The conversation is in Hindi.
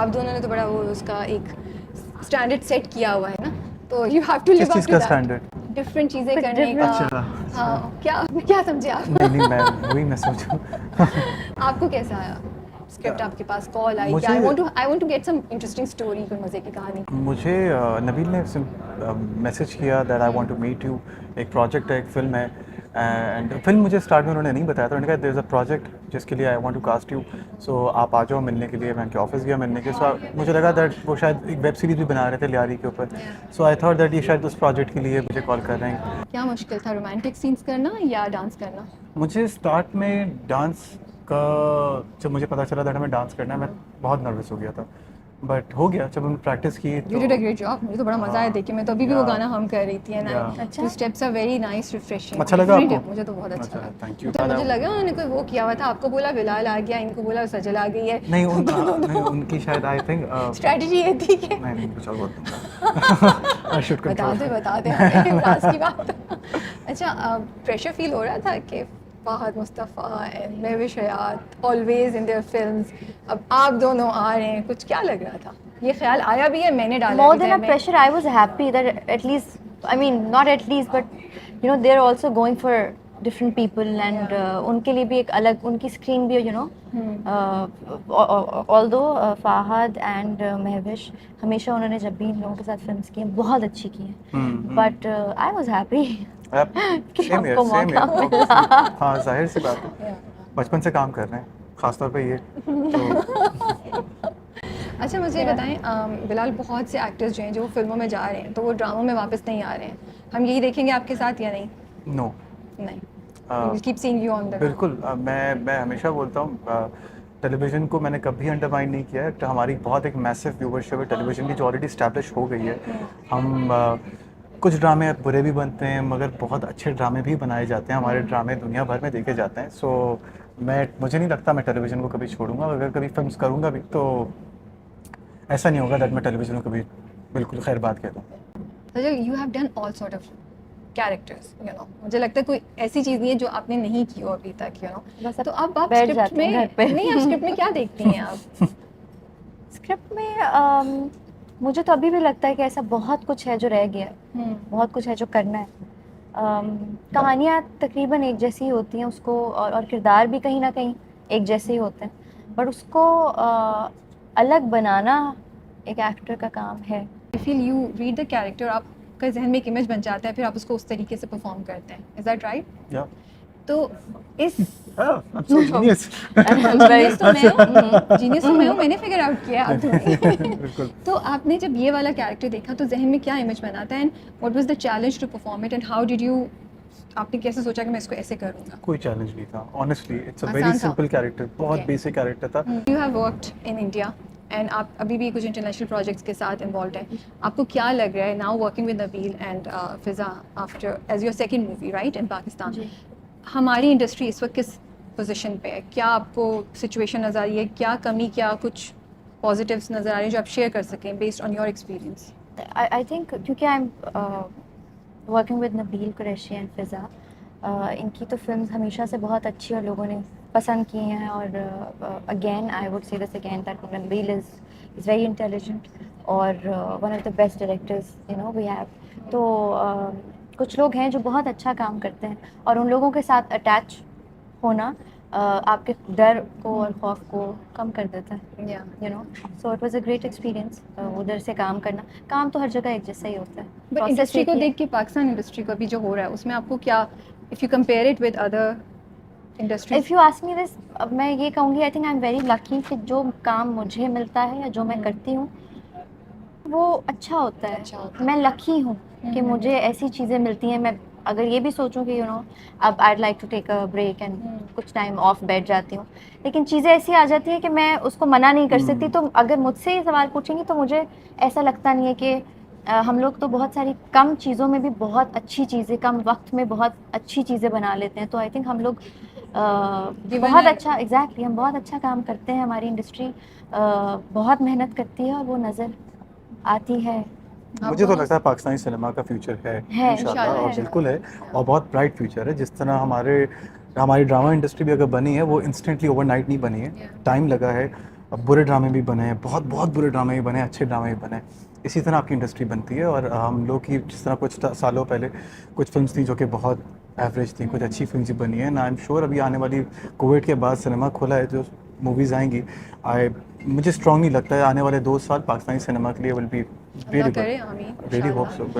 आप दोनों ने तो बड़ा वो उसका एक स्टैंडर्ड सेट किया हुआ है ना, तो you have to live up to that. Different चीज़ें करने का। अच्छा हाँ, क्या समझे आप? नहीं मैं वही मैं सोचूं। आपको कैसा आया स्क्रिप्ट? आपके पास कॉल आई कि I want to get some interesting story, कोई मज़े की कहानी? मुझे नबील ने मैसेज किया that I want to meet you, एक प्रोजेक्ट है, एक फ़िल्म है। एंड फिल्म मुझे स्टार्ट में उन्होंने नहीं बताया था, उन्होंने कहा देयर इज़ अ प्रोजेक्ट जिसके लिए I want to cast you, so आप आ जाओ मिलने के लिए। मैं उनके ऑफिस गया मिलने के, सो मुझे लगा दैट वो शायद एक वेब सीरीज़ भी बना रहे थे लियारी के ऊपर, सो आई थॉट दैट ये शायद उस प्रोजेक्ट के लिए मुझे कॉल कर रहे हैं। क्या मुश्किल था, रोमांटिक सीन्स करना या डांस करना? मुझे स्टार्ट में डांस का, जब मुझे पता चला था हमें डांस करना है, मैं बहुत नर्वस हो गया था, बट हो गया जब हमने प्रैक्टिस की। You did a great job, मुझे तो बड़ा मजा आया देख के। मैं तो अभी भी वो गाना हम कर रही थी ना, अच्छा, two steps are very nice, refreshing. अच्छा लगा आपको? मुझे तो बहुत अच्छा लगा। Thank you. तो मुझे लगा उन्होंने कोई वो किया हुआ था, आपको बोला बिलाल आ गया, इनको बोला सजल आ गई है। नहीं उनकी शायद आई थिंक स्ट्रेटजी ये थी कि नहीं कुछ और बोल आई शुड कंट्रोल। बता दे हमें राज की बात। अच्छा, प्रेशर फील हो रहा था कि Fahad Mustafa and Mahwish Hayat always in their films, अब आप दोनों आ रहे हैं, कुछ क्या लग रहा था? ये ख्याल आया भी है, मैंने डाला more than a pressure, I was happy that at least, I mean not at least, but you know they're also going for different people and उनके लिए भी एक अलग उनकी स्क्रीन भी, you know, although Fahad and Mehwish हमेशा उन्होंने जब भी इन लोगों के साथ फिल्म्स की हैं बहुत अच्छी की हैं, but I was happy कि आपको मौका मिला। हाँ जाहिर सी बात है, बचपन से काम कर रहे हैं, खासतौर पे ये तो। अच्छा मुझे बताएं बिलाल, बहुत से एक्टर्स जो हैं जो फिल्मों में जा रहे हैं तो वो ड्रामों में वापस नहीं आ रहे हैं, हम यही देखेंगे आपके साथ या नहीं? नो नहीं, keep seeing you on the. बिल्कुल, मैं हमेशा बोलता हूँ टेलीविज़न को मैंने कभी अंडरमाइन नहीं किया है। हमारी बहुत एक मैसिव व्यूवरशिप है टेलीविज़न की जो ऑलरेडी स्टैब्लिश हो गई है। हम कुछ ड्रामे बुरे भी बनते हैं मगर बहुत अच्छे ड्रामे भी बनाए जाते हैं, हमारे ड्रामे दुनिया भर में देखे जाते हैं। सो मुझे नहीं लगता मैं टेलीविज़न को कभी छोड़ूंगा, अगर कभी फिल्म्स करूँगा भी तो ऐसा नहीं होगा दैट मैं टेलीविज़न को कभी बिल्कुल खैर बात कह दूँ। Sajal, you have done all sort of characters, you know, मुझे लगता है कोई ऐसी चीज़ नहीं है जो आपने नहीं की हो अभी तक, यू नो। तो अब आप स्क्रिप्ट में नहीं, आप स्क्रिप्ट में क्या देखती हैं आप? स्क्रिप्ट में मुझे तो अभी भी लगता है कि ऐसा बहुत कुछ है जो रह गया है, बहुत कुछ है जो करना है। कहानियाँ तकरीबन एक जैसी होती हैं उसको, और किरदार भी कहीं ना कहीं एक जैसे ही होते हैं, बट उसको अलग बनाना एक एक्टर का काम है। I feel you read the character, आपका जहन में एक इमेज बन जाता है, फिर आप उसको उस तरीके से परफॉर्म करते हैं। Is that right? या तो इस जीनियस जीनियस तो मैं हूँ, मैंने फिगर आउट किया आप बिल्कुल। तो आपने जब ये वाला कैरेक्टर देखा तो जहन में क्या इमेज बनाता है, and what was the challenge to perform it, and how did you, आपने कैसे सोचा कि मैं इसको ऐसे करूँगा? कोई चैलेंज नहीं था, ऑनेस्टली इट्स अ वेरी आसान था। सिंपल कैरेक्टर, बहुत बेसिक कैरेक्टर था। You have worked in India and आप अभी भी कुछ इंटरनेशनल प्रोजेक्ट्स के साथ इन्वॉल्व हैं, आपको क्या लग रहा है now working with Nabeel and Fiza after as your second movie right in Pakistan, हमारी इंडस्ट्री इस वक्त किस पोजीशन पे है? क्या आपको सिचुएशन नज़र आ रही है, क्या कमी, क्या कुछ पॉजिटिव्स नज़र आ रही है जो आप शेयर कर सकें based on your experience? I think क्योंकि I am working with Nabeel Qureshi and Fiza, इनकी तो फिल्म्स हमेशा से बहुत अच्छी और लोगों ने पसंद की हैं, और again I would say this again that Nabeel is very intelligent और one of the best directors you know we have. तो कुछ लोग हैं जो बहुत अच्छा काम करते हैं और उन लोगों के साथ अटैच होना आपके डर को और खौफ को कम कर देता है, you know. So it was a great experience उधर से काम करना। काम तो हर जगह एक जैसा ही होता है, बट इंडस्ट्री को देख के, पाकिस्तान इंडस्ट्री को अभी जो हो रहा है उसमें आपको क्या, if you compare it with other industry? If you ask me this, अब मैं ये कहूँगी I think I am very lucky कि जो काम मुझे मिलता है या जो मैं करती हूँ वो अच्छा होता है। मैं लकी हूँ कि मुझे ऐसी चीज़ें मिलती हैं। मैं अगर ये भी सोचूं कि यू नो अब I like to take a break and कुछ टाइम ऑफ बैठ जाती हूँ, लेकिन चीज़ें ऐसी आ जाती है कि मैं उसको मना नहीं कर सकती। तो अगर मुझसे ये सवाल पूछेंगी तो मुझे ऐसा लगता नहीं है कि हम लोग तो बहुत सारी कम चीज़ों में भी बहुत अच्छी चीज़ें, कम वक्त में बहुत अच्छी चीज़ें बना लेते हैं। तो आई थिंक हम लोग बहुत अच्छा, एग्जैक्टली हम बहुत अच्छा काम करते हैं। हमारी इंडस्ट्री बहुत मेहनत करती है और वो नज़र आती है। मुझे तो लगता है पाकिस्तानी सिनेमा का फ्यूचर है इंशाल्लाह, और बिल्कुल है, और बहुत ब्राइट फ्यूचर है। जिस तरह हमारी ड्रामा इंडस्ट्री भी अगर बनी है वो इंस्टेंटली ओवरनाइट नहीं बनी है, टाइम लगा है। अब बुरे ड्रामे भी बने हैं, बहुत बहुत बुरे ड्रामे भी बने हैं, अच्छे ड्रामे भी बने हैं। इसी तरह आपकी इंडस्ट्री बनती है। और हम लोग की जिस तरह कुछ सालों पहले कुछ फिल्म्स थी जो कि बहुत एवरेज थी, कुछ अच्छी फिल्म्स भी बनी हैं ना। आई एम श्योर अभी आने वाली कोविड के बाद सिनेमा खुला है, जो मूवीज़ आएंगी, मुझे स्ट्रांगली लगता है आने वाले 2 साल पाकिस्तानी सिनेमा के लिए विल बी अल्लाह रियली करे, गुड, आमीन रियली होप इंशाल्लाह। सो।